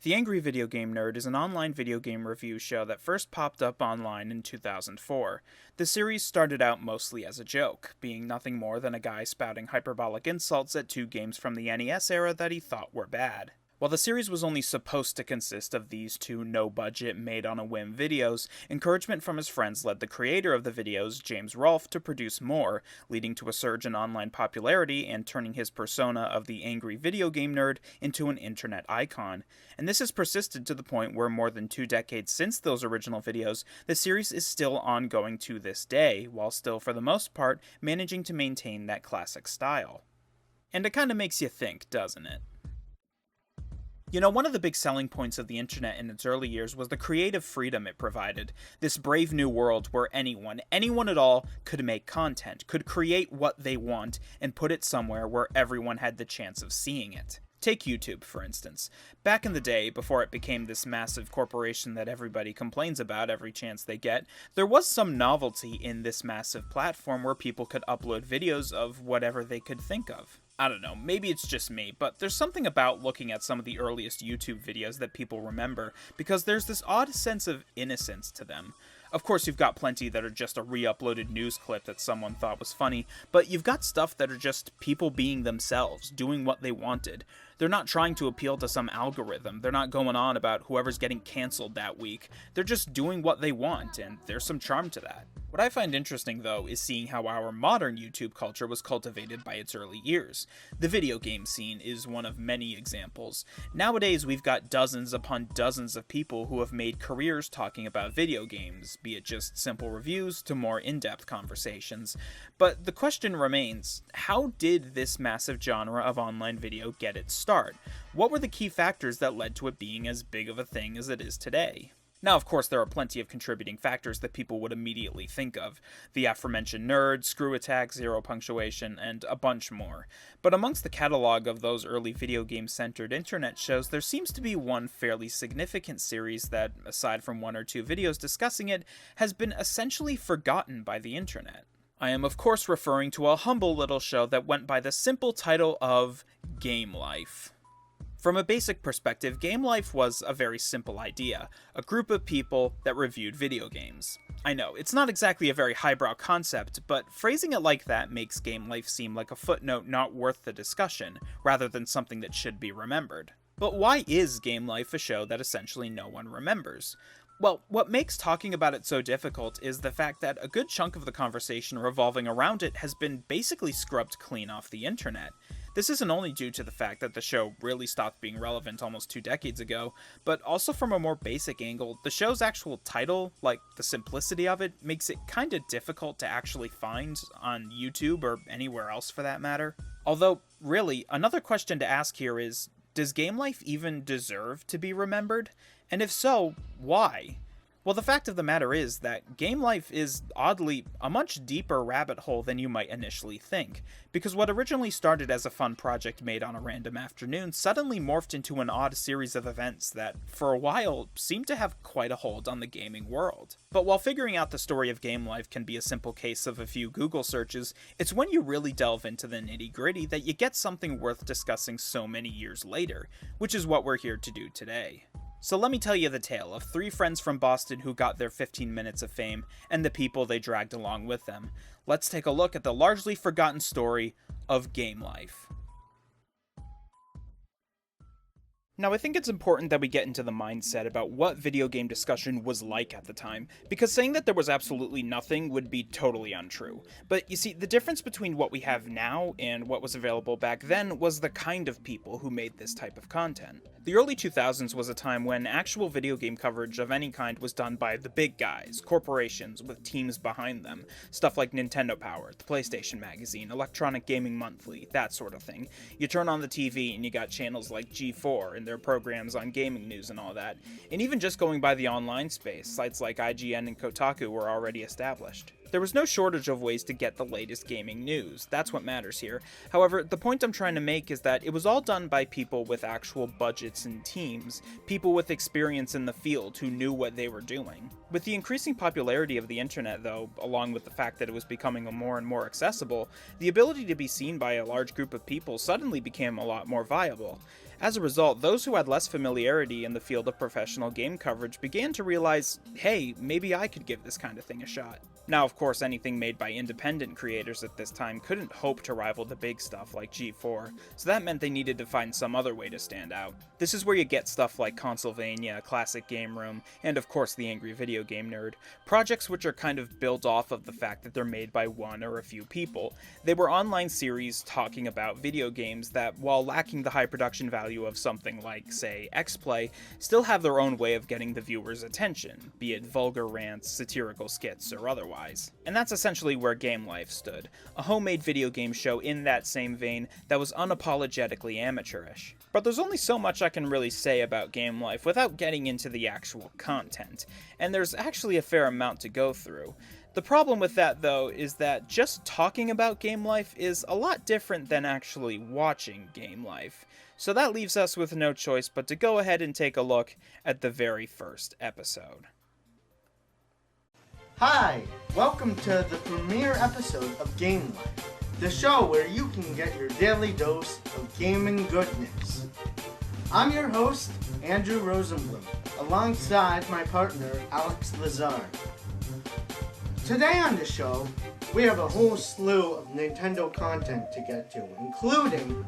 The Angry Video Game Nerd is an online video game review show that first popped up online in 2004. The series started out mostly as a joke, being nothing more than a guy spouting hyperbolic insults at two games from the NES era that he thought were bad. While the series was only supposed to consist of these two no-budget, made-on-a-whim videos, encouragement from his friends led the creator of the videos, James Rolfe, to produce more, leading to a surge in online popularity and turning his persona of the angry video game nerd into an internet icon. And this has persisted to the point where more than 2 decades since those original videos, the series is still ongoing to this day, while still, for the most part, managing to maintain that classic style. And it kinda makes you think, doesn't it? You know, one of the big selling points of the internet in its early years was the creative freedom it provided. This brave new world where anyone at all, could make content, could create what they want, and put it somewhere where everyone had the chance of seeing it. Take YouTube, for instance. Back in the day, before it became this massive corporation that everybody complains about every chance they get, there was some novelty in this massive platform where people could upload videos of whatever they could think of. I don't know, maybe it's just me, but there's something about looking at some of the earliest YouTube videos that people remember, because there's this odd sense of innocence to them. Of course, you've got plenty that are just a re-uploaded news clip that someone thought was funny, but you've got stuff that are just people being themselves, doing what they wanted. They're not trying to appeal to some algorithm, they're not going on about whoever's getting cancelled that week. They're just doing what they want, and there's some charm to that. What I find interesting, though, is seeing how our modern YouTube culture was cultivated by its early years. The video game scene is one of many examples. Nowadays, we've got dozens upon dozens of people who have made careers talking about video games, be it just simple reviews to more in-depth conversations. But the question remains, how did this massive genre of online video get its start? What were the key factors that led to it being as big of a thing as it is today? Now, of course, there are plenty of contributing factors that people would immediately think of. The aforementioned nerds, screw attack, zero punctuation, and a bunch more. But amongst the catalog of those early video game-centered internet shows, there seems to be one fairly significant series that, aside from 1 or 2 videos discussing it, has been essentially forgotten by the internet. I am of course referring to a humble little show that went by the simple title of GameLife. From a basic perspective, GameLife was a very simple idea, a group of people that reviewed video games. I know, it's not exactly a very highbrow concept, but phrasing it like that makes GameLife seem like a footnote not worth the discussion, rather than something that should be remembered. But why is GameLife a show that essentially no one remembers? Well, what makes talking about it so difficult is the fact that a good chunk of the conversation revolving around it has been basically scrubbed clean off the internet. This isn't only due to the fact that the show really stopped being relevant almost 2 decades ago, but also from a more basic angle, the show's actual title, like the simplicity of it, makes it kinda difficult to actually find on YouTube or anywhere else for that matter. Although, really, another question to ask here is, does GameLife even deserve to be remembered? And if so, why? Well, the fact of the matter is that GameLife is, oddly, a much deeper rabbit hole than you might initially think, because what originally started as a fun project made on a random afternoon suddenly morphed into an odd series of events that, for a while, seemed to have quite a hold on the gaming world. But while figuring out the story of GameLife can be a simple case of a few Google searches, it's when you really delve into the nitty-gritty that you get something worth discussing so many years later, which is what we're here to do today. So let me tell you the tale of 3 friends from Boston who got their 15 minutes of fame, and the people they dragged along with them. Let's take a look at the largely forgotten story of GameLife. Now, I think it's important that we get into the mindset about what video game discussion was like at the time, because saying that there was absolutely nothing would be totally untrue. But you see, the difference between what we have now and what was available back then was the kind of people who made this type of content. The early 2000s was a time when actual video game coverage of any kind was done by the big guys, corporations with teams behind them, stuff like Nintendo Power, the PlayStation Magazine, Electronic Gaming Monthly, that sort of thing. You turn on the TV and you got channels like G4 and their programs on gaming news and all that. And even just going by the online space, sites like IGN and Kotaku were already established. There was no shortage of ways to get the latest gaming news, that's what matters here. However, the point I'm trying to make is that it was all done by people with actual budgets and teams, people with experience in the field who knew what they were doing. With the increasing popularity of the internet though, along with the fact that it was becoming more and more accessible, the ability to be seen by a large group of people suddenly became a lot more viable. As a result, those who had less familiarity in the field of professional game coverage began to realize, hey, maybe I could give this kind of thing a shot. Now, of course, anything made by independent creators at this time couldn't hope to rival the big stuff like G4, so that meant they needed to find some other way to stand out. This is where you get stuff like Consolvania, Classic Game Room, and of course the Angry Video Game Nerd, projects which are kind of built off of the fact that they're made by one or a few people. They were online series talking about video games that, while lacking the high production value of something like, say, X-Play, still have their own way of getting the viewer's attention, be it vulgar rants, satirical skits, or otherwise. And that's essentially where GameLife stood, a homemade video game show in that same vein that was unapologetically amateurish. But there's only so much I can really say about GameLife without getting into the actual content, and there's actually a fair amount to go through. The problem with that, though, is that just talking about GameLife is a lot different than actually watching GameLife. So that leaves us with no choice but to go ahead and take a look at the very first episode. Hi, welcome to the premiere episode of GameLife, the show where you can get your daily dose of gaming goodness. I'm your host, Andrew Rosenblum, alongside my partner, Alex Lazar. Today on the show, we have a whole slew of Nintendo content to get to, including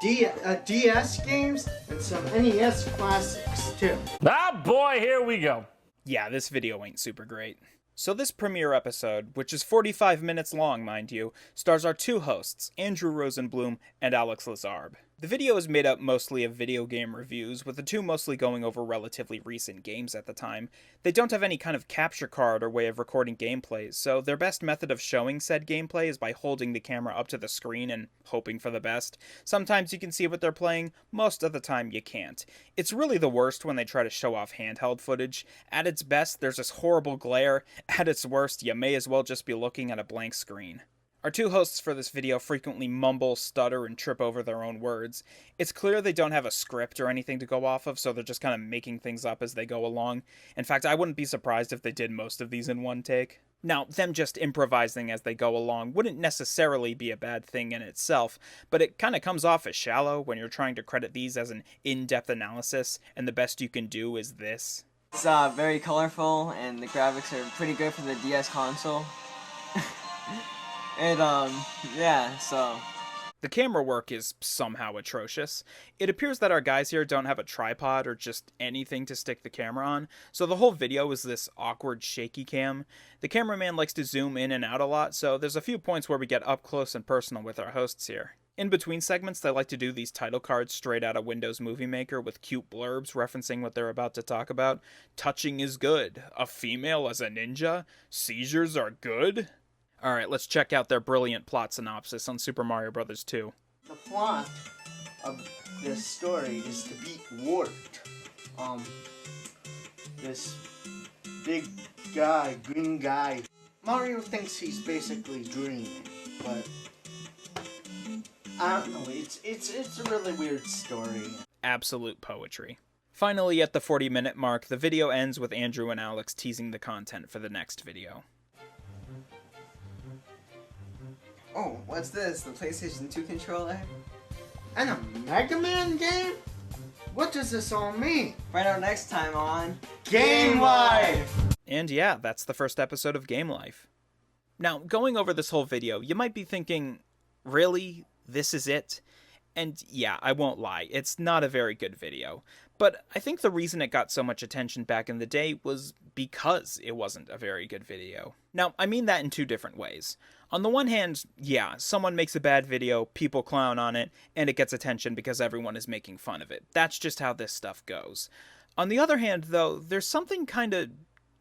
DS games and some NES classics, too. Ah, boy, here we go. Yeah, this video ain't super great. So this premiere episode, which is 45 minutes long, mind you, stars our two hosts, Andrew Rosenblum and Alex Lazarb. The video is made up mostly of video game reviews, with the two mostly going over relatively recent games at the time. They don't have any kind of capture card or way of recording gameplays, so their best method of showing said gameplay is by holding the camera up to the screen and hoping for the best. Sometimes you can see what they're playing, most of the time you can't. It's really the worst when they try to show off handheld footage. At its best, there's this horrible glare. At its worst, you may as well just be looking at a blank screen. Our two hosts for this video frequently mumble, stutter, and trip over their own words. It's clear they don't have a script or anything to go off of, so they're just kind of making things up as they go along. In fact, I wouldn't be surprised if they did most of these in one take. Now, them just improvising as they go along wouldn't necessarily be a bad thing in itself, but it kind of comes off as shallow when you're trying to credit these as an in-depth analysis, and the best you can do is this. It's very colorful, and the graphics are pretty good for the DS console. And, yeah, so... The camera work is somehow atrocious. It appears that our guys here don't have a tripod or just anything to stick the camera on, so the whole video is this awkward shaky cam. The cameraman likes to zoom in and out a lot, so there's a few points where we get up close and personal with our hosts here. In between segments, they like to do these title cards straight out of Windows Movie Maker with cute blurbs referencing what they're about to talk about. Touching is good. A female as a ninja. Seizures are good. Alright, let's check out their brilliant plot synopsis on Super Mario Bros. 2. The plot of this story is to beat Wart. This big guy, green guy. Mario thinks he's basically dreaming, but I don't know, it's a really weird story. Absolute poetry. Finally, at the 40-minute mark, the video ends with Andrew and Alex teasing the content for the next video. Oh, what's this? The PlayStation 2 controller? And a Mega Man game? What does this all mean? Find out next time on... GameLife! And yeah, that's the first episode of GameLife. Now, going over this whole video, you might be thinking, really? This is it? And yeah, I won't lie, it's not a very good video. But I think the reason it got so much attention back in the day was because it wasn't a very good video. Now, I mean that in two different ways. On the one hand, yeah, someone makes a bad video, people clown on it, and it gets attention because everyone is making fun of it. That's just how this stuff goes. On the other hand, though, there's something kinda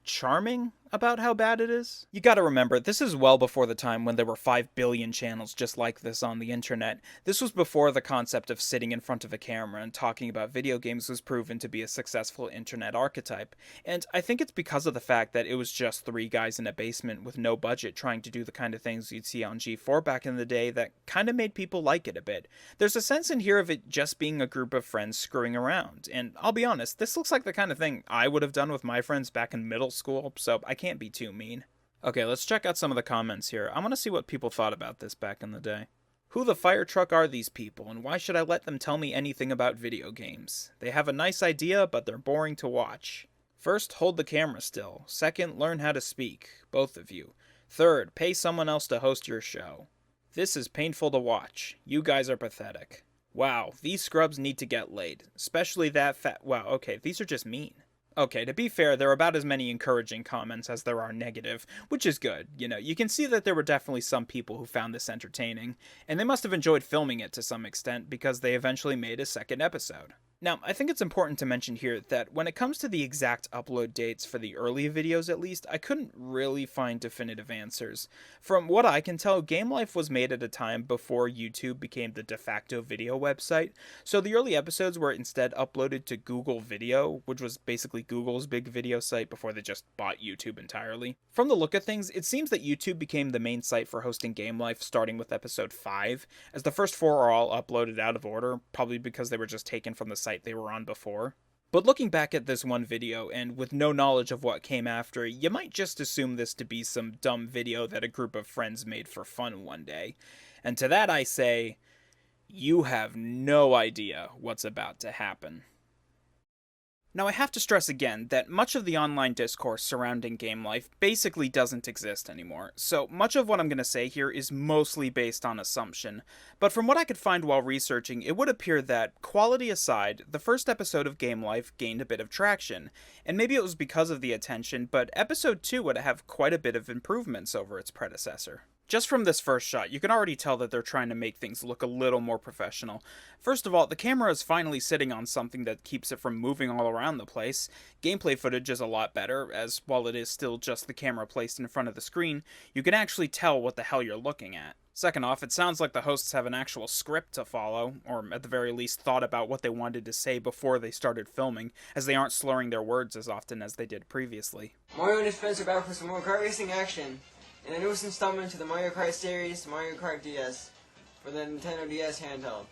charming about how bad it is. You gotta remember, this is well before the time when there were 5 billion channels just like this on the internet. This was before the concept of sitting in front of a camera and talking about video games was proven to be a successful internet archetype. And I think it's because of the fact that it was just 3 guys in a basement with no budget trying to do the kind of things you'd see on G4 back in the day that kinda made people like it a bit. There's a sense in here of it just being a group of friends screwing around. And I'll be honest, this looks like the kind of thing I would have done with my friends back in middle school, so I can't be too mean. Okay, let's check out some of the comments here. I want to see what people thought about this back in the day. Who the fire truck are these people, and why should I let them tell me anything about video games? They have a nice idea, but they're boring to watch. First, hold the camera still. Second, learn how to speak, both of you. Third, pay someone else to host your show. This is painful to watch. You guys are pathetic. Wow, these scrubs need to get laid. Especially that fat— wow, okay, these are just mean. Okay, to be fair, there are about as many encouraging comments as there are negative, which is good. You know, you can see that there were definitely some people who found this entertaining, and they must have enjoyed filming it to some extent because they eventually made a second episode. Now, I think it's important to mention here that when it comes to the exact upload dates for the early videos at least, I couldn't really find definitive answers. From what I can tell, GameLife was made at a time before YouTube became the de facto video website, so the early episodes were instead uploaded to Google Video, which was basically Google's big video site before they just bought YouTube entirely. From the look of things, it seems that YouTube became the main site for hosting GameLife starting with episode 5, as the first 4 are all uploaded out of order, probably because they were just taken from the site they were on before. But looking back at this one video, and with no knowledge of what came after, you might just assume this to be some dumb video that a group of friends made for fun one day. And to that I say, you have no idea what's about to happen. Now, I have to stress again that much of the online discourse surrounding GameLife basically doesn't exist anymore, so much of what I'm going to say here is mostly based on assumption, but from what I could find while researching, it would appear that, quality aside, the first episode of GameLife gained a bit of traction, and maybe it was because of the attention, but episode 2 would have quite a bit of improvements over its predecessor. Just from this first shot, you can already tell that they're trying to make things look a little more professional. First of all, the camera is finally sitting on something that keeps it from moving all around the place. Gameplay footage is a lot better, as while it is still just the camera placed in front of the screen, you can actually tell what the hell you're looking at. Second off, it sounds like the hosts have an actual script to follow, or at the very least thought about what they wanted to say before they started filming, as they aren't slurring their words as often as they did previously. Mario and his friends are back for some more kart racing action. In the newest installment to the Mario Kart series, Mario Kart DS, for the Nintendo DS handheld.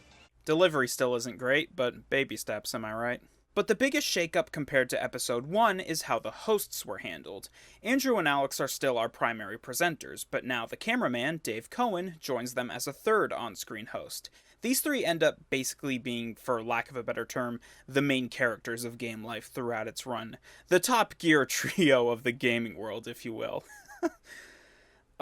Delivery still isn't great, but baby steps, am I right? But the biggest shakeup compared to episode 1 is how the hosts were handled. Andrew and Alex are still our primary presenters, but now the cameraman, Dave Cohen, joins them as a third on-screen host. These three end up basically being, for lack of a better term, the main characters of GameLife throughout its run. The Top Gear trio of the gaming world, if you will.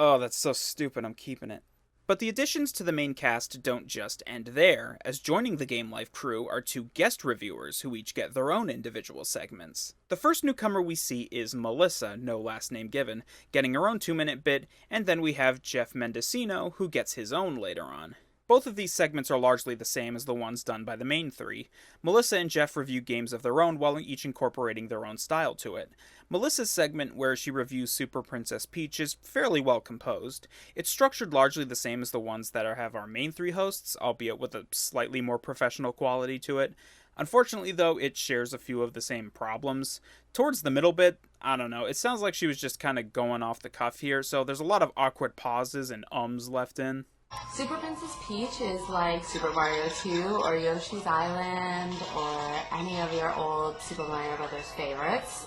Oh, that's so stupid, I'm keeping it. But the additions to the main cast don't just end there, as joining the GameLife crew are 2 guest reviewers who each get their own individual segments. The first newcomer we see is Melissa, no last name given, getting her own 2-minute bit, and then we have Jeff Mendocino, who gets his own later on. Both of these segments are largely the same as the ones done by the main 3. Melissa and Jeff review games of their own while each incorporating their own style to it. Melissa's segment, where she reviews Super Princess Peach, is fairly well composed. It's structured largely the same as the ones that have our main 3 hosts, albeit with a slightly more professional quality to it. Unfortunately, though, it shares a few of the same problems. Towards the middle bit, I don't know, it sounds like she was just kind of going off the cuff here, so there's a lot of awkward pauses and ums left in. Super Princess Peach is like Super Mario 2 or Yoshi's Island or any of your old Super Mario Brothers favorites.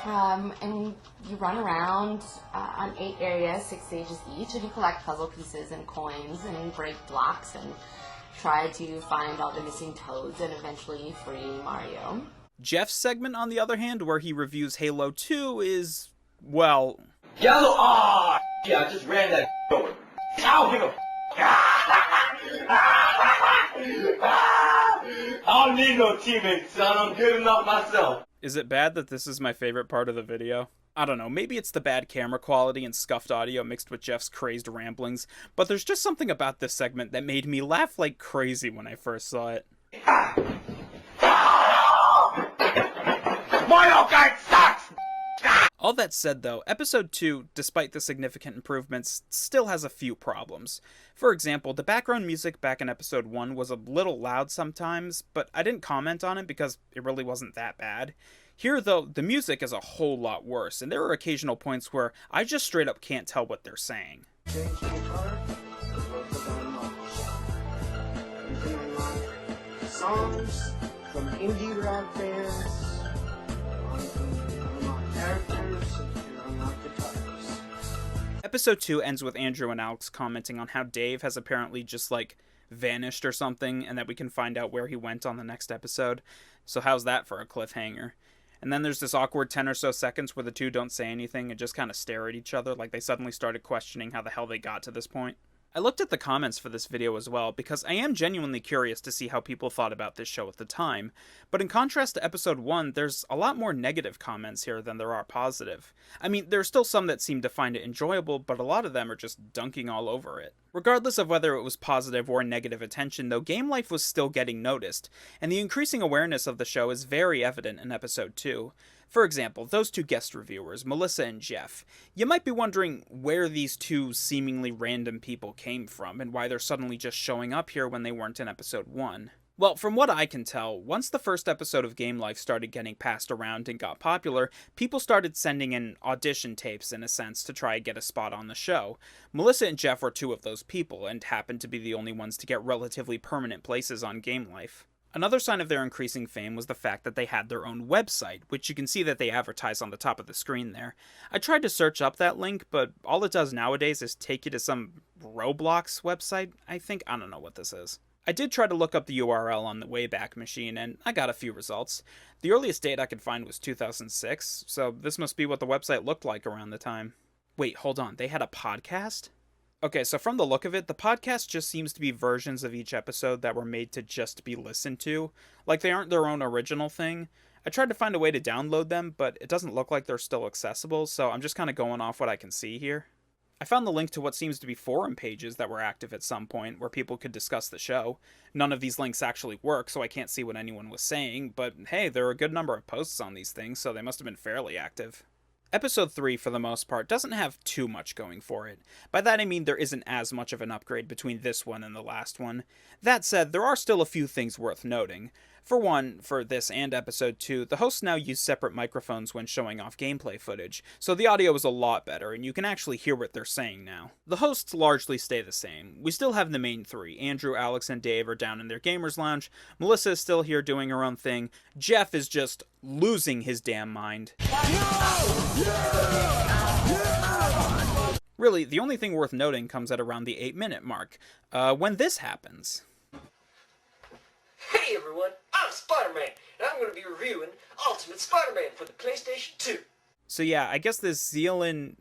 And you run around on 8 areas, 6 stages each, and you collect puzzle pieces and coins and break blocks and try to find all the missing toads and eventually free Mario. Jeff's segment, on the other hand, where he reviews Halo 2 is, well... Yellow, yeah, I just ran that over. Ow, nigga! I don't need no teammates, son. I'm good enough myself. Is it bad that this is my favorite part of the video? I don't know, maybe it's the bad camera quality and scuffed audio mixed with Jeff's crazed ramblings, but there's just something about this segment that made me laugh like crazy when I first saw it. Mario Kart sucks! All that said though, episode 2, despite the significant improvements, still has a few problems. For example, the background music back in episode 1 was a little loud sometimes, but I didn't comment on it because it really wasn't that bad. Here though, the music is a whole lot worse, and there are occasional points where I just straight up can't tell what they're saying. Change the guitar, look for the notes. You can unlock songs from indie rock bands, you can unlock characters, and you can unlock guitars. Episode 2 ends with Andrew and Alex commenting on how Dave has apparently just, vanished or something, and that we can find out where he went on the next episode. So how's that for a cliffhanger? And then there's this awkward 10 or so seconds where the two don't say anything and just kind of stare at each other like they suddenly started questioning how the hell they got to this point. I looked at the comments for this video as well, because I am genuinely curious to see how people thought about this show at the time, but in contrast to episode 1, there's a lot more negative comments here than there are positive. I mean, there's still some that seem to find it enjoyable, but a lot of them are just dunking all over it. Regardless of whether it was positive or negative attention, though, GameLife was still getting noticed, and the increasing awareness of the show is very evident in episode 2. For example, those two guest reviewers, Melissa and Jeff. You might be wondering where these two seemingly random people came from, and why they're suddenly just showing up here when they weren't in episode 1. Well, from what I can tell, once the first episode of GameLife started getting passed around and got popular, people started sending in audition tapes, in a sense, to try and get a spot on the show. Melissa and Jeff were two of those people, and happened to be the only ones to get relatively permanent places on GameLife. Another sign of their increasing fame was the fact that they had their own website, which you can see that they advertise on the top of the screen there. I tried to search up that link, but all it does nowadays is take you to some Roblox website, I think. I don't know what this is. I did try to look up the URL on the Wayback Machine, and I got a few results. The earliest date I could find was 2006, so this must be what the website looked like around the time. Wait, hold on, they had a podcast? Okay, so from the look of it, the podcast just seems to be versions of each episode that were made to just be listened to. Like, they aren't their own original thing. I tried to find a way to download them, but it doesn't look like they're still accessible, so I'm just kind of going off what I can see here. I found the link to what seems to be forum pages that were active at some point, where people could discuss the show. None of these links actually work, so I can't see what anyone was saying, but hey, there are a good number of posts on these things, so they must have been fairly active. Episode 3, for the most part, doesn't have too much going for it. By that I mean there isn't as much of an upgrade between this one and the last one. That said, there are still a few things worth noting. For one, for this and episode 2, the hosts now use separate microphones when showing off gameplay footage, so the audio is a lot better and you can actually hear what they're saying now. The hosts largely stay the same. We still have the main three. Andrew, Alex, and Dave are down in their gamers lounge. Melissa is still here doing her own thing. Jeff is just losing his damn mind. Really, the only thing worth noting comes at around the 8-minute mark, when this happens. Hey everyone, I'm Spider-Man, and I'm going to be reviewing Ultimate Spider-Man for the PlayStation 2. So yeah, I guess this Zealand,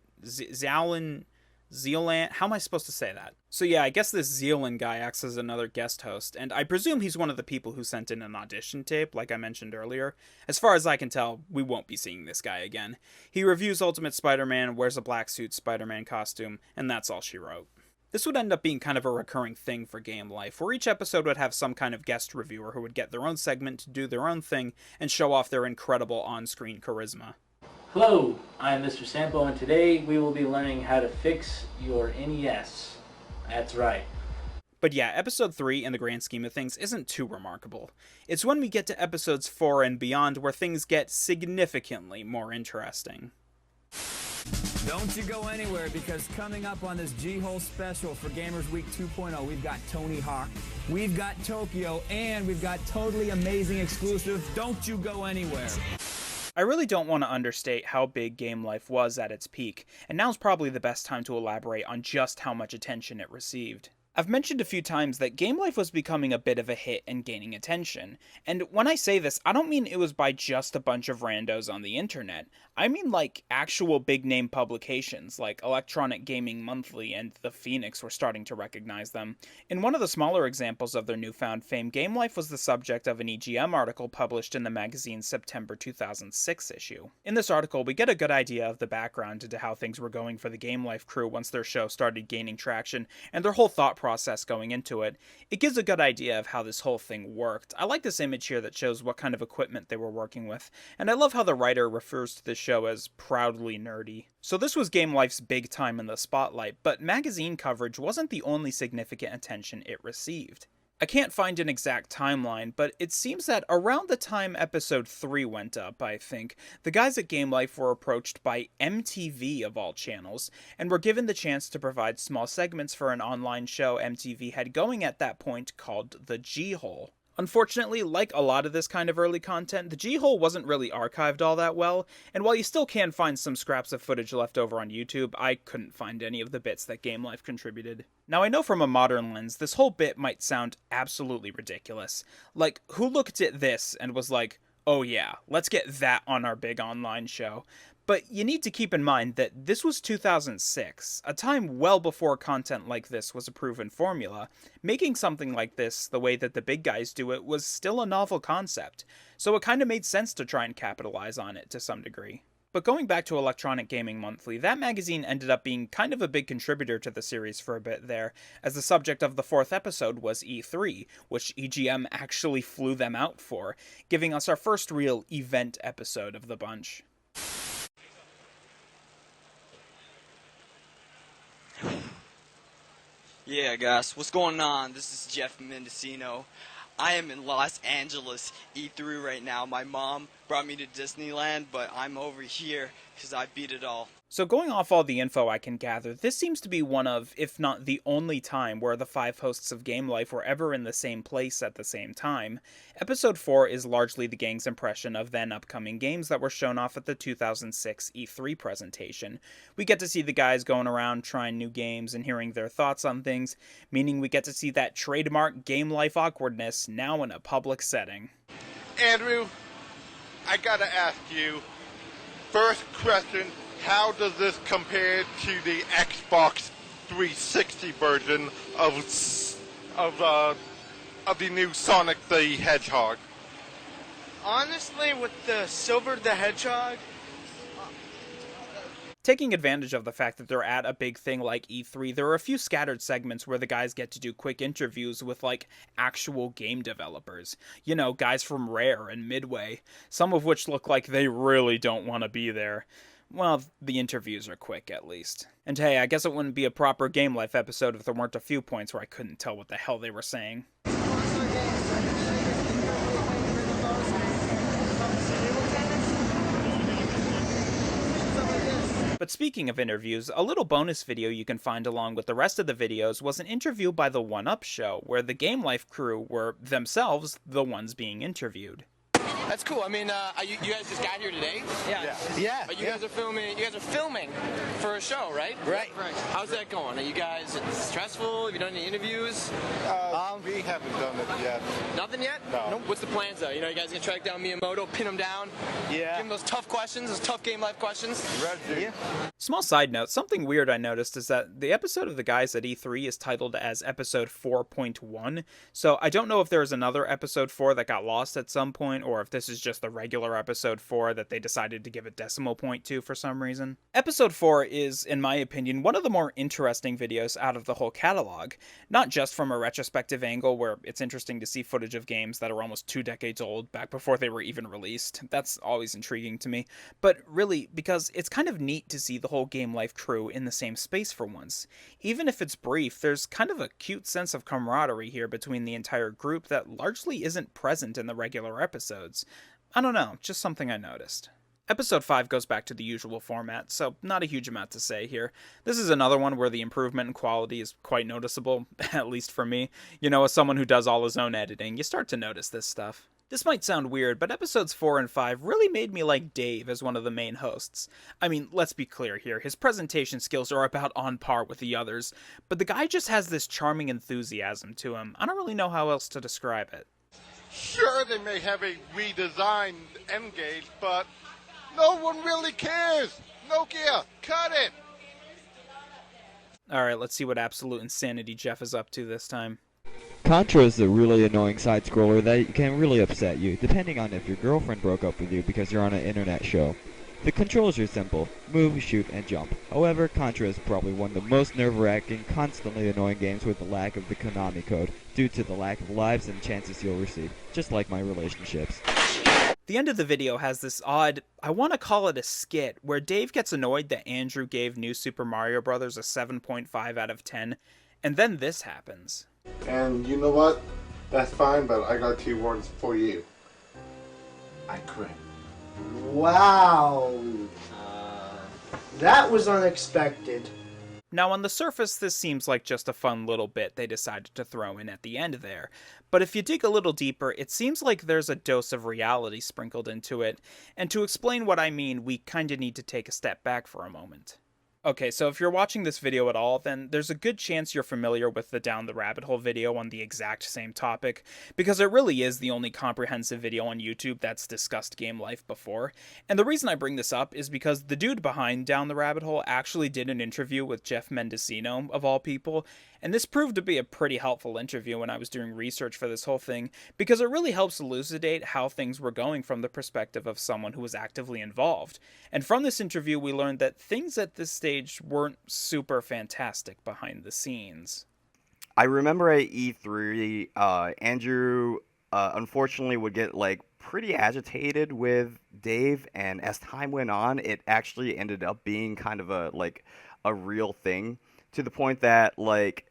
how am I supposed to say that? So yeah, I guess this Zealand guy acts as another guest host, and I presume he's one of the people who sent in an audition tape, like I mentioned earlier. As far as I can tell, we won't be seeing this guy again. He reviews Ultimate Spider-Man, wears a black suit Spider-Man costume, and that's all she wrote. This would end up being kind of a recurring thing for GameLife, where each episode would have some kind of guest reviewer who would get their own segment to do their own thing and show off their incredible on-screen charisma. Hello, I am Mr. Sampo, and today we will be learning how to fix your NES. That's right. But yeah, episode 3, in the grand scheme of things, isn't too remarkable. It's when we get to episodes 4 and beyond where things get significantly more interesting. Don't you go anywhere, because coming up on this G-Hole special for Gamers Week 2.0, we've got Tony Hawk, we've got Tokyo, and we've got totally amazing exclusives. Don't you go anywhere. I really don't want to understate how big GameLife was at its peak, and now's probably the best time to elaborate on just how much attention it received. I've mentioned a few times that GameLife was becoming a bit of a hit and gaining attention, and when I say this, I don't mean it was by just a bunch of randos on the internet. I mean like actual big-name publications like Electronic Gaming Monthly and The Phoenix were starting to recognize them. In one of the smaller examples of their newfound fame, GameLife was the subject of an EGM article published in the magazine's September 2006 issue. In this article, we get a good idea of the background into how things were going for the GameLife crew once their show started gaining traction, and their whole thought process going into it. It gives a good idea of how this whole thing worked. I like this image here that shows what kind of equipment they were working with, and I love how the writer refers to the show as proudly nerdy. So this was GameLife's big time in the spotlight, but magazine coverage wasn't the only significant attention it received. I can't find an exact timeline, but it seems that around the time episode 3 went up, I think, the guys at GameLife were approached by MTV of all channels, and were given the chance to provide small segments for an online show MTV had going at that point called The G-Hole. Unfortunately, like a lot of this kind of early content, the G-hole wasn't really archived all that well, and while you still can find some scraps of footage left over on YouTube, I couldn't find any of the bits that GameLife contributed. Now I know from a modern lens, this whole bit might sound absolutely ridiculous. Like, who looked at this and was like, oh yeah, let's get that on our big online show? But you need to keep in mind that this was 2006, a time well before content like this was a proven formula. Making something like this the way that the big guys do it was still a novel concept, so it kind of made sense to try and capitalize on it to some degree. But going back to Electronic Gaming Monthly, that magazine ended up being kind of a big contributor to the series for a bit there, as the subject of the 4th episode was E3, which EGM actually flew them out for, giving us our first real event episode of the bunch. Yeah, guys, what's going on? This is Jeff Mendocino. I am in Los Angeles E3 right now. My mom brought me to Disneyland, but I'm over here because I beat it all. So going off all the info I can gather, this seems to be one of, if not the only time, where the 5 hosts of GameLife were ever in the same place at the same time. Episode 4 is largely the gang's impression of then upcoming games that were shown off at the 2006 E3 presentation. We get to see the guys going around trying new games and hearing their thoughts on things, meaning we get to see that trademark GameLife awkwardness now in a public setting. Andrew, I gotta ask you, first question, how does this compare to the Xbox 360 version of the new Sonic the Hedgehog? Honestly, with the Silver the Hedgehog, Taking advantage of the fact that they're at a big thing like E3, there are a few scattered segments where the guys get to do quick interviews with, like, actual game developers. You know, guys from Rare and Midway, some of which look like they really don't want to be there. Well, the interviews are quick, at least. And hey, I guess it wouldn't be a proper GameLife episode if there weren't a few points where I couldn't tell what the hell they were saying. But speaking of interviews, a little bonus video you can find along with the rest of the videos was an interview by the 1UP show, where the GameLife crew were themselves the ones being interviewed. That's cool. I mean, you guys just got here today? Yeah. But you guys are filming. You guys are filming for a show, right? Right. How's that going? Are you guys stressful? Have you done any interviews? We haven't done it yet. Nothing yet? No. What's the plans though? You know, you guys gonna track down Miyamoto, pin him down? Yeah. Give him those tough questions, those tough GameLife questions? Ready. Yeah. Small side note, something weird I noticed is that the episode of the guys at E3 is titled as episode 4.1, so I don't know if there's another episode 4 that got lost at some point, or if this is just the regular episode 4 that they decided to give a decimal point to for some reason. Episode 4 is, in my opinion, one of the more interesting videos out of the whole catalog, not just from a retrospective angle where it's interesting to see footage of games that are almost 2 decades old, back before they were even released. That's always intriguing to me, but really because it's kind of neat to see the whole GameLife crew in the same space for once. Even if it's brief, there's kind of a cute sense of camaraderie here between the entire group that largely isn't present in the regular episodes. I don't know, just something I noticed. Episode 5 goes back to the usual format, so not a huge amount to say here. This is another one where the improvement in quality is quite noticeable, at least for me. You know, as someone who does all his own editing, you start to notice this stuff. This might sound weird, but episodes 4 and 5 really made me like Dave as one of the main hosts. I mean, let's be clear here, his presentation skills are about on par with the others, but the guy just has this charming enthusiasm to him. I don't really know how else to describe it. Sure, they may have a redesigned N-Gage, but no one really cares. Nokia, cut it. Alright, let's see what absolute insanity Jeff is up to this time. Contra is a really annoying side-scroller that can really upset you, depending on if your girlfriend broke up with you because you're on an internet show. The controls are simple: move, shoot, and jump. However, Contra is probably one of the most nerve-wracking, constantly annoying games with the lack of the Konami code, due to the lack of lives and chances you'll receive, just like my relationships. The end of the video has this odd, I want to call it a skit, where Dave gets annoyed that Andrew gave New Super Mario Bros. A 7.5 out of 10, and then this happens. And you know what? That's fine, but I got 2 words for you. I quit. wow. That was unexpected. Now, on the surface, this seems like just a fun little bit they decided to throw in at the end there, but if you dig a little deeper, it seems like there's a dose of reality sprinkled into it, and to explain what I mean, we kinda need to take a step back for a moment. Okay, so if you're watching this video at all, then there's a good chance you're familiar with the Down the Rabbit Hole video on the exact same topic, because it really is the only comprehensive video on YouTube that's discussed GameLife before. And the reason I bring this up is because the dude behind Down the Rabbit Hole actually did an interview with Jeff Mendocino, of all people, and this proved to be a pretty helpful interview when I was doing research for this whole thing, because it really helps elucidate how things were going from the perspective of someone who was actively involved. And from this interview, we learned that things at this stage weren't super fantastic behind the scenes. I remember at E3, Andrew unfortunately would get like pretty agitated with Dave, and as time went on, it actually ended up being kind of a real thing, to the point that like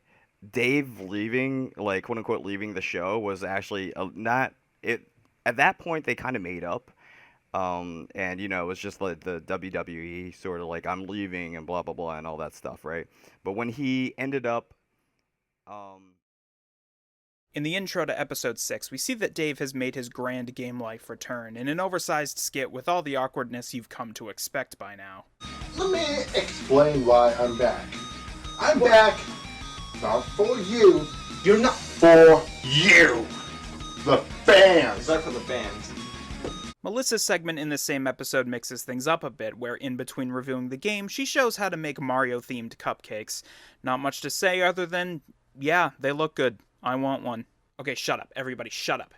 Dave leaving, like quote unquote leaving the show, was actually not it. At that point, they kind of made up. And it was just like the WWE sort of like, I'm leaving and blah blah blah and all that stuff, right? But when he ended up in the intro to episode 6, we see that Dave has made his grand GameLife return in an oversized skit with all the awkwardness you've come to expect by now. Let me explain why I'm back. I'm back not for you. You're not for you. The fans. Sorry for the fans. Melissa's segment in this same episode mixes things up a bit, where in between reviewing the game, she shows how to make Mario-themed cupcakes. Not much to say other than, yeah, they look good. I want one. Okay, shut up. Everybody, shut up.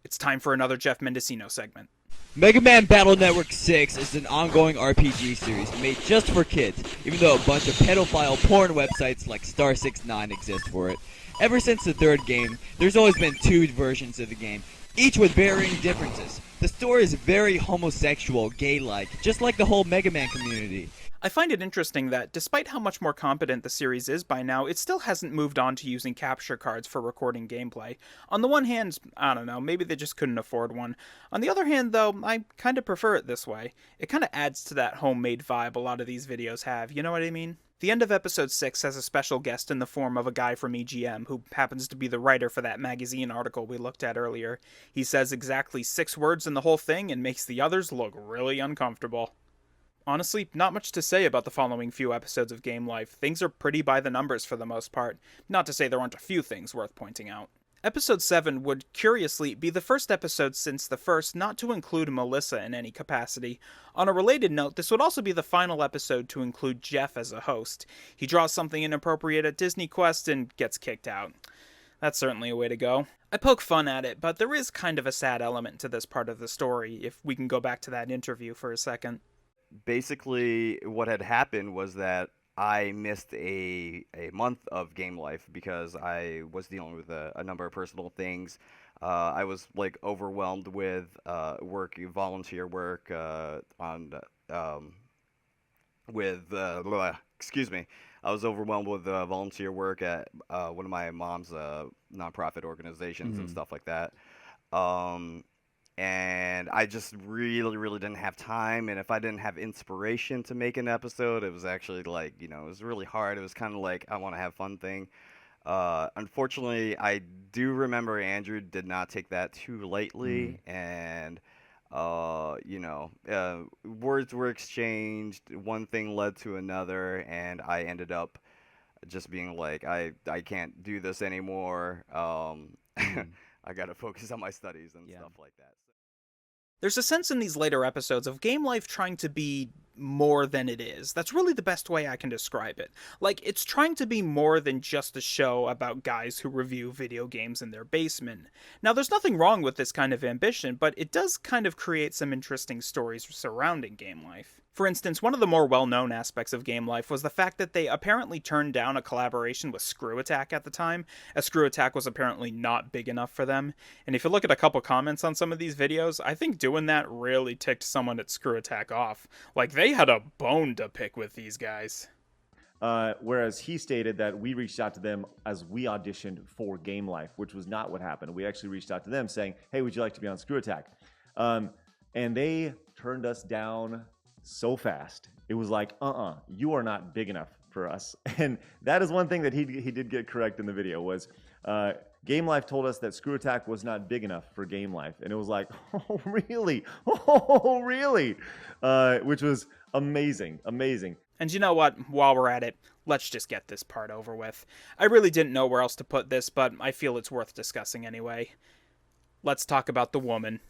It's time for another Jeff Mendocino segment. Mega Man Battle Network 6 is an ongoing RPG series made just for kids, even though a bunch of pedophile porn websites like Star69 exist for it. Ever since the third game, there's always been 2 versions of the game, each with varying differences. The story is very homosexual, gay-like, just like the whole Mega Man community. I find it interesting that, despite how much more competent the series is by now, it still hasn't moved on to using capture cards for recording gameplay. On the one hand, I don't know, maybe they just couldn't afford one. On the other hand, though, I kind of prefer it this way. It kind of adds to that homemade vibe a lot of these videos have, you know what I mean? The end of episode 6 has a special guest in the form of a guy from EGM, who happens to be the writer for that magazine article we looked at earlier. He says exactly 6 words in the whole thing and makes the others look really uncomfortable. Honestly, not much to say about the following few episodes of GameLife. Things are pretty by the numbers for the most part, not to say there aren't a few things worth pointing out. Episode 7 would, curiously, be the first episode since the first not to include Melissa in any capacity. On a related note, this would also be the final episode to include Jeff as a host. He draws something inappropriate at Disney Quest and gets kicked out. That's certainly a way to go. I poke fun at it, but there is kind of a sad element to this part of the story, if we can go back to that interview for a second. Basically, what had happened was that I missed a month of GameLife because I was dealing with a number of personal things. I was like overwhelmed with volunteer work excuse me. I was overwhelmed with volunteer work at one of my mom's nonprofit organizations and stuff like that. And I just really didn't have time, and if I didn't have inspiration to make an episode, it was actually like, it was really hard. It was kind of like, I want to have fun thing. Unfortunately, I do remember Andrew did not take that too lightly, and words were exchanged, one thing led to another, and I ended up just being like, I can't do this anymore. I gotta focus on my studies and stuff like that. There's a sense in these later episodes of GameLife trying to be more than it is. That's really the best way I can describe it. Like, it's trying to be more than just a show about guys who review video games in their basement. Now, there's nothing wrong with this kind of ambition, but it does kind of create some interesting stories surrounding GameLife. For instance, one of the more well-known aspects of GameLife was the fact that they apparently turned down a collaboration with Screw Attack at the time, as Screw Attack was apparently not big enough for them. And if you look at a couple comments on some of these videos, I think doing that really ticked someone at Screw Attack off. Like, they had a bone to pick with these guys. Whereas he stated that we reached out to them as we auditioned for GameLife, which was not what happened. We actually reached out to them saying, hey, would you like to be on Screw Attack? And they turned us down so fast. It was like, you are not big enough for us. And that is one thing that he did get correct in the video was GameLife told us that Screw Attack was not big enough for GameLife. And it was like, oh, really? Oh, really? Which was amazing, amazing. And you know what? While we're at it, let's just get this part over with. I really didn't know where else to put this, but I feel it's worth discussing anyway. Let's talk about the woman.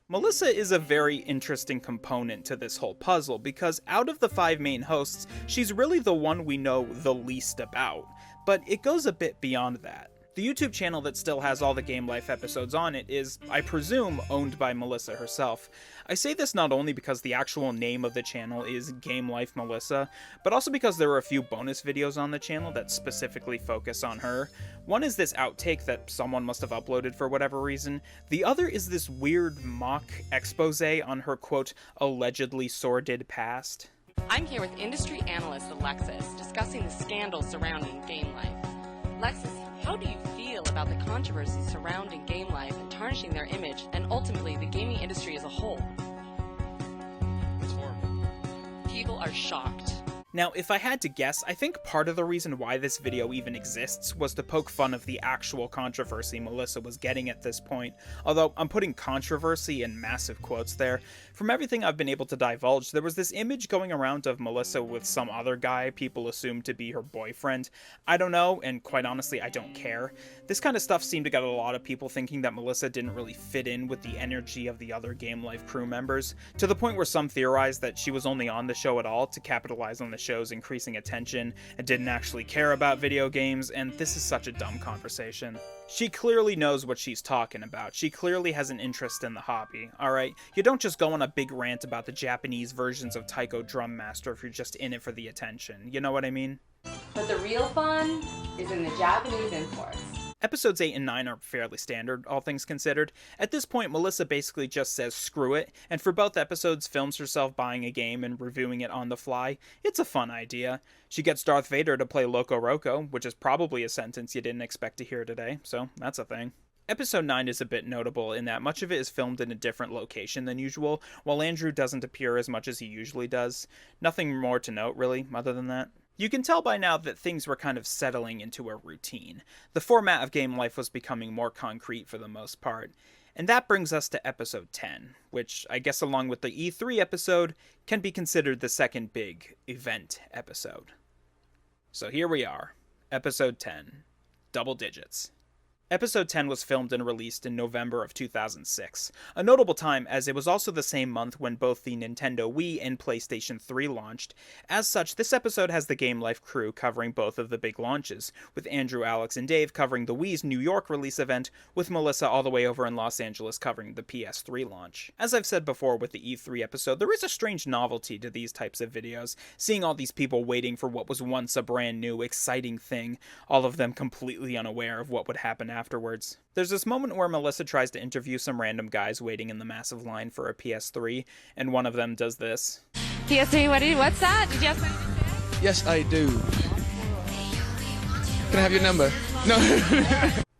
Melissa is a very interesting component to this whole puzzle because out of the 5 main hosts, she's really the one we know the least about, but it goes a bit beyond that. The YouTube channel that still has all the GameLife episodes on it is, I presume, owned by Melissa herself. I say this not only because the actual name of the channel is GameLife Melissa, but also because there are a few bonus videos on the channel that specifically focus on her. One is this outtake that someone must have uploaded for whatever reason. The other is this weird mock expose on her, quote, allegedly sordid past. I'm here with industry analyst Alexis, discussing the scandals surrounding GameLife. Alexis, how do you feel about the controversy surrounding GameLife and tarnishing their image, and ultimately the gaming industry as a whole? It's horrible. People are shocked. Now, if I had to guess, I think part of the reason why this video even exists was to poke fun of the actual controversy Melissa was getting at this point, although I'm putting controversy in massive quotes there. From everything I've been able to divulge, there was this image going around of Melissa with some other guy people assumed to be her boyfriend. I don't know, and quite honestly, I don't care. This kind of stuff seemed to get a lot of people thinking that Melissa didn't really fit in with the energy of the other GameLife crew members, to the point where some theorized that she was only on the show at all to capitalize on the show's increasing attention and didn't actually care about video games, and this is such a dumb conversation. She clearly knows what she's talking about. She clearly has an interest in the hobby, alright? You don't just go on a big rant about the Japanese versions of Taiko Drum Master if you're just in it for the attention. You know what I mean? But the real fun is in the Japanese imports. Episodes 8 and 9 are fairly standard, all things considered. At this point, Melissa basically just says screw it, and for both episodes films herself buying a game and reviewing it on the fly. It's a fun idea. She gets Darth Vader to play Loco Roco, which is probably a sentence you didn't expect to hear today, so that's a thing. Episode 9 is a bit notable in that much of it is filmed in a different location than usual, while Andrew doesn't appear as much as he usually does. Nothing more to note, really, other than that. You can tell by now that things were kind of settling into a routine. The format of GameLife was becoming more concrete for the most part. And that brings us to episode 10, which I guess along with the E3 episode, can be considered the second big event episode. So here we are, episode 10, double digits. Episode 10 was filmed and released in November of 2006, a notable time as it was also the same month when both the Nintendo Wii and PlayStation 3 launched. As such, this episode has the GameLife crew covering both of the big launches, with Andrew, Alex, and Dave covering the Wii's New York release event, with Melissa all the way over in Los Angeles covering the PS3 launch. As I've said before with the E3 episode, there is a strange novelty to these types of videos, seeing all these people waiting for what was once a brand new, exciting thing, all of them completely unaware of what would happen afterwards. There's this moment where Melissa tries to interview some random guys waiting in the massive line for a PS3, and one of them does this. PS3, what's that? Did you have something to say? Yes, I do. Can I have your number? No.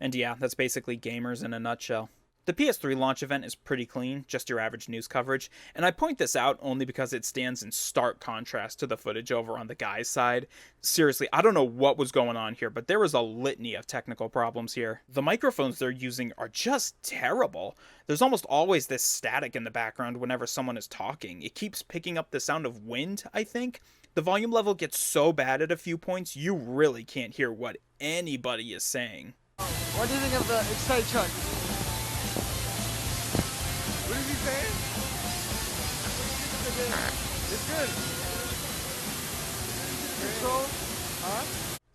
And yeah, that's basically gamers in a nutshell. The PS3 launch event is pretty clean, just your average news coverage, and I point this out only because it stands in stark contrast to the footage over on the guys' side. Seriously, I don't know what was going on here, but there was a litany of technical problems here. The microphones they're using are just terrible. There's almost always this static in the background whenever someone is talking. It keeps picking up the sound of wind, I think. The volume level gets so bad at a few points, you really can't hear what anybody is saying. What do you think of the Excite truck? What is he saying? It's good. Control? Huh?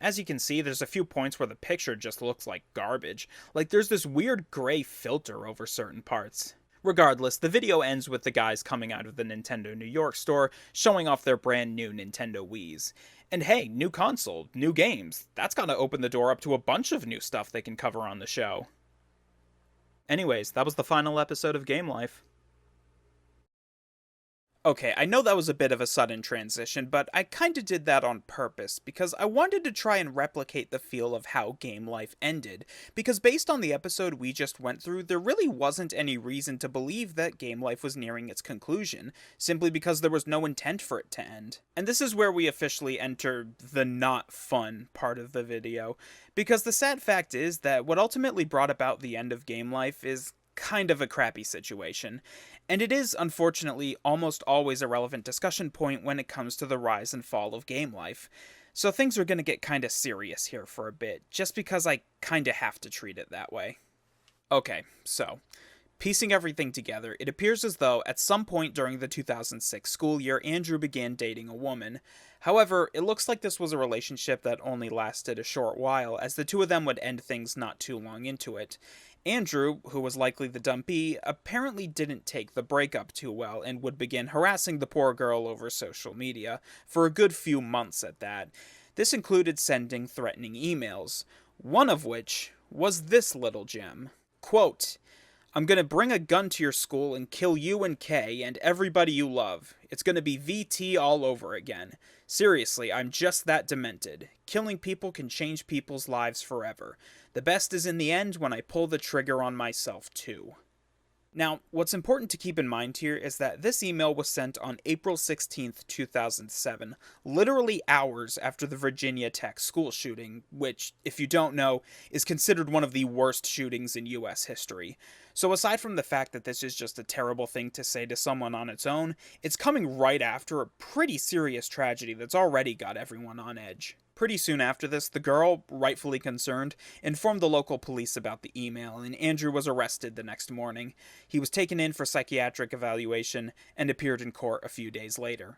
As you can see, there's a few points where the picture just looks like garbage. Like there's this weird gray filter over certain parts. Regardless, the video ends with the guys coming out of the Nintendo New York store, showing off their brand new Nintendo Wiis. And hey, new console, new games. That's gotta open the door up to a bunch of new stuff they can cover on the show. Anyways, that was the final episode of GameLife. Okay, I know that was a bit of a sudden transition, but I kinda did that on purpose, because I wanted to try and replicate the feel of how GameLife ended, because based on the episode we just went through, there really wasn't any reason to believe that GameLife was nearing its conclusion, simply because there was no intent for it to end. And this is where we officially enter the not fun part of the video, because the sad fact is that what ultimately brought about the end of GameLife is kind of a crappy situation, and it is, unfortunately, almost always a relevant discussion point when it comes to the rise and fall of GameLife. So things are gonna get kinda serious here for a bit, just because I kinda have to treat it that way. Okay, so, piecing everything together, it appears as though at some point during the 2006 school year, Andrew began dating a woman. However, it looks like this was a relationship that only lasted a short while, as the two of them would end things not too long into it. Andrew, who was likely the dumpee, apparently didn't take the breakup too well and would begin harassing the poor girl over social media, for a good few months at that. This included sending threatening emails, one of which was this little gem. Quote, "I'm gonna bring a gun to your school and kill you and Kay and everybody you love. It's gonna be VT all over again. Seriously, I'm just that demented. Killing people can change people's lives forever. The best is in the end when I pull the trigger on myself too." Now, what's important to keep in mind here is that this email was sent on April 16th, 2007, literally hours after the Virginia Tech school shooting, which, if you don't know, is considered one of the worst shootings in US history. So aside from the fact that this is just a terrible thing to say to someone on its own, it's coming right after a pretty serious tragedy that's already got everyone on edge. Pretty soon after this, the girl, rightfully concerned, informed the local police about the email, and Andrew was arrested the next morning. He was taken in for psychiatric evaluation and appeared in court a few days later.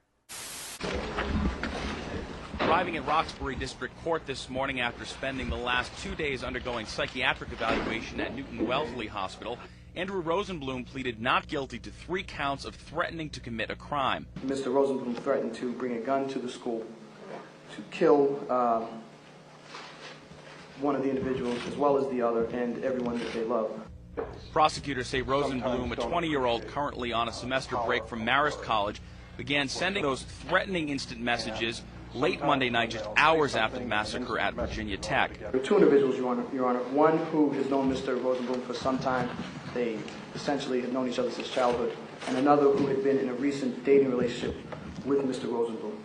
Arriving at Roxbury District Court this morning after spending the last 2 days undergoing psychiatric evaluation at Newton Wellesley Hospital, Andrew Rosenblum pleaded not guilty to 3 counts of threatening to commit a crime. Mr. Rosenblum threatened to bring a gun to the school to kill one of the individuals as well as the other and everyone that they love. Prosecutors say Rosenblum, a 20-year-old currently on a semester break from Marist College, began sending those threatening instant messages late Monday night, just hours after the massacre at Virginia Tech. There are 2 individuals, Your Honor. One who has known Mr. Rosenblum for some time. They essentially had known each other since childhood. And another who had been in a recent dating relationship with Mr. Rosenblum.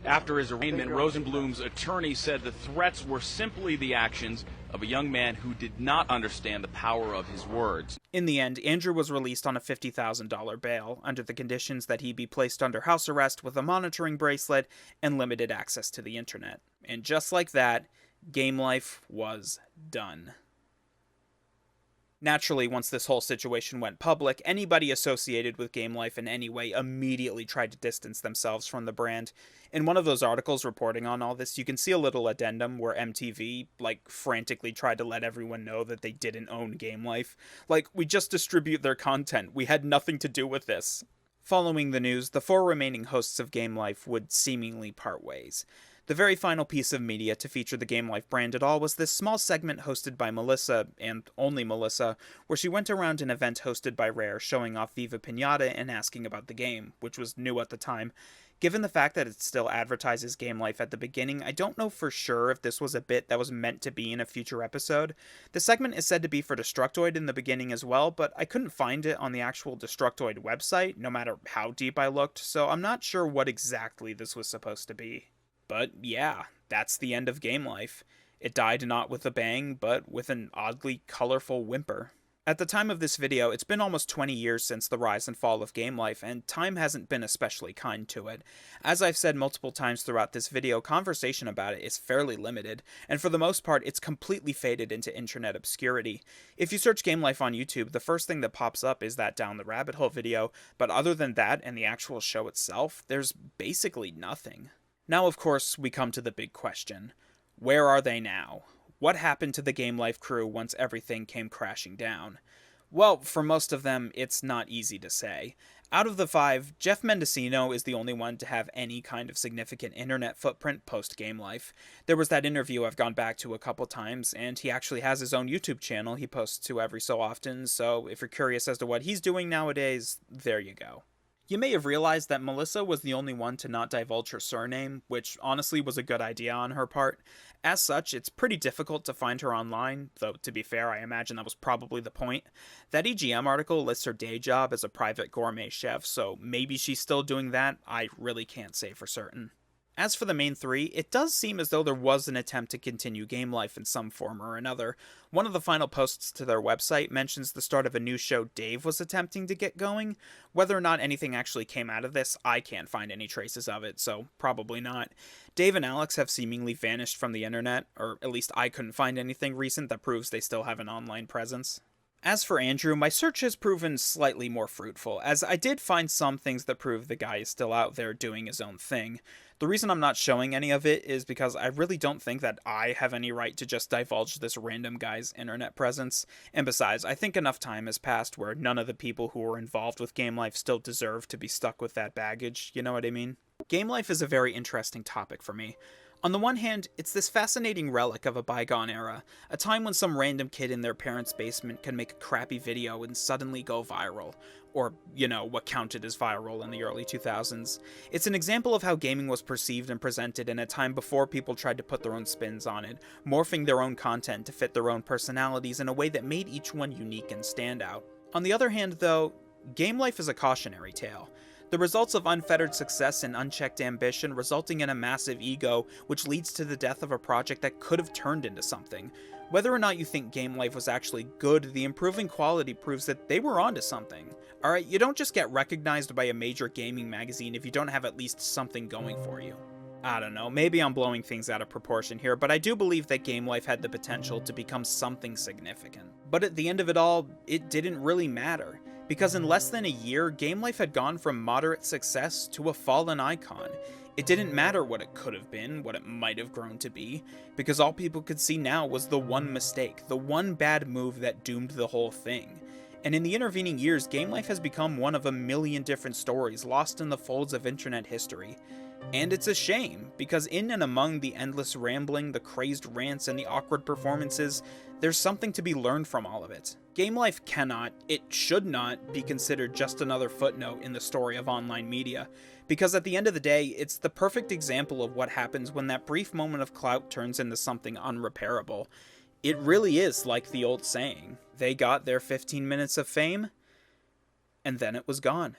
After his arraignment, Rosenblum's attorney said the threats were simply the actions of a young man who did not understand the power of his words. In the end, Andrew was released on a $50,000 bail, under the conditions that he be placed under house arrest with a monitoring bracelet and limited access to the internet. And just like that, GameLife was done. Naturally, once this whole situation went public, anybody associated with GameLife in any way immediately tried to distance themselves from the brand. In one of those articles reporting on all this, you can see a little addendum where MTV, frantically tried to let everyone know that they didn't own GameLife. We just distribute their content. We had nothing to do with this. Following the news, the 4 remaining hosts of GameLife would seemingly part ways. The very final piece of media to feature the GameLife brand at all was this small segment hosted by Melissa, and only Melissa, where she went around an event hosted by Rare showing off Viva Pinata and asking about the game, which was new at the time. Given the fact that it still advertises GameLife at the beginning, I don't know for sure if this was a bit that was meant to be in a future episode. The segment is said to be for Destructoid in the beginning as well, but I couldn't find it on the actual Destructoid website, no matter how deep I looked, so I'm not sure what exactly this was supposed to be. But yeah, that's the end of GameLife. It died not with a bang, but with an oddly colorful whimper. At the time of this video, it's been almost 20 years since the rise and fall of GameLife, and time hasn't been especially kind to it. As I've said multiple times throughout this video, conversation about it is fairly limited, and for the most part, it's completely faded into internet obscurity. If you search GameLife on YouTube, the first thing that pops up is that Down the Rabbit Hole video, but other than that and the actual show itself, there's basically nothing. Now, of course, we come to the big question. Where are they now? What happened to the GameLife crew once everything came crashing down? Well, for most of them, it's not easy to say. Out of the 5, Jeff Mendocino is the only one to have any kind of significant internet footprint post-GameLife. There was that interview I've gone back to a couple times, and he actually has his own YouTube channel he posts to every so often, so if you're curious as to what he's doing nowadays, there you go. You may have realized that Melissa was the only one to not divulge her surname, which honestly was a good idea on her part. As such, it's pretty difficult to find her online, though to be fair, I imagine that was probably the point. That EGM article lists her day job as a private gourmet chef, so maybe she's still doing that. I really can't say for certain. As for the main three, it does seem as though there was an attempt to continue GameLife in some form or another. One of the final posts to their website mentions the start of a new show Dave was attempting to get going. Whether or not anything actually came out of this, I can't find any traces of it, so probably not. Dave and Alex have seemingly vanished from the internet, or at least I couldn't find anything recent that proves they still have an online presence. As for Andrew, my search has proven slightly more fruitful, as I did find some things that prove the guy is still out there doing his own thing. The reason I'm not showing any of it is because I really don't think that I have any right to just divulge this random guy's internet presence, and besides, I think enough time has passed where none of the people who were involved with GameLife still deserve to be stuck with that baggage, you know what I mean? GameLife is a very interesting topic for me. On the one hand, it's this fascinating relic of a bygone era, a time when some random kid in their parents' basement can make a crappy video and suddenly go viral. Or, what counted as viral in the early 2000s. It's an example of how gaming was perceived and presented in a time before people tried to put their own spins on it, morphing their own content to fit their own personalities in a way that made each one unique and stand out. On the other hand, though, GameLife is a cautionary tale. The results of unfettered success and unchecked ambition resulting in a massive ego, which leads to the death of a project that could have turned into something. Whether or not you think GameLife was actually good, the improving quality proves that they were onto something. Alright, you don't just get recognized by a major gaming magazine if you don't have at least something going for you. I don't know, maybe I'm blowing things out of proportion here, but I do believe that GameLife had the potential to become something significant. But at the end of it all, it didn't really matter. Because in less than a year, GameLife had gone from moderate success to a fallen icon. It didn't matter what it could have been, what it might have grown to be, because all people could see now was the one mistake, the one bad move that doomed the whole thing. And in the intervening years, GameLife has become one of a million different stories lost in the folds of internet history. And it's a shame, because in and among the endless rambling, the crazed rants, and the awkward performances, there's something to be learned from all of it. GameLife cannot, it should not, be considered just another footnote in the story of online media, because at the end of the day, it's the perfect example of what happens when that brief moment of clout turns into something unrepairable. It really is like the old saying, they got their 15 minutes of fame, and then it was gone.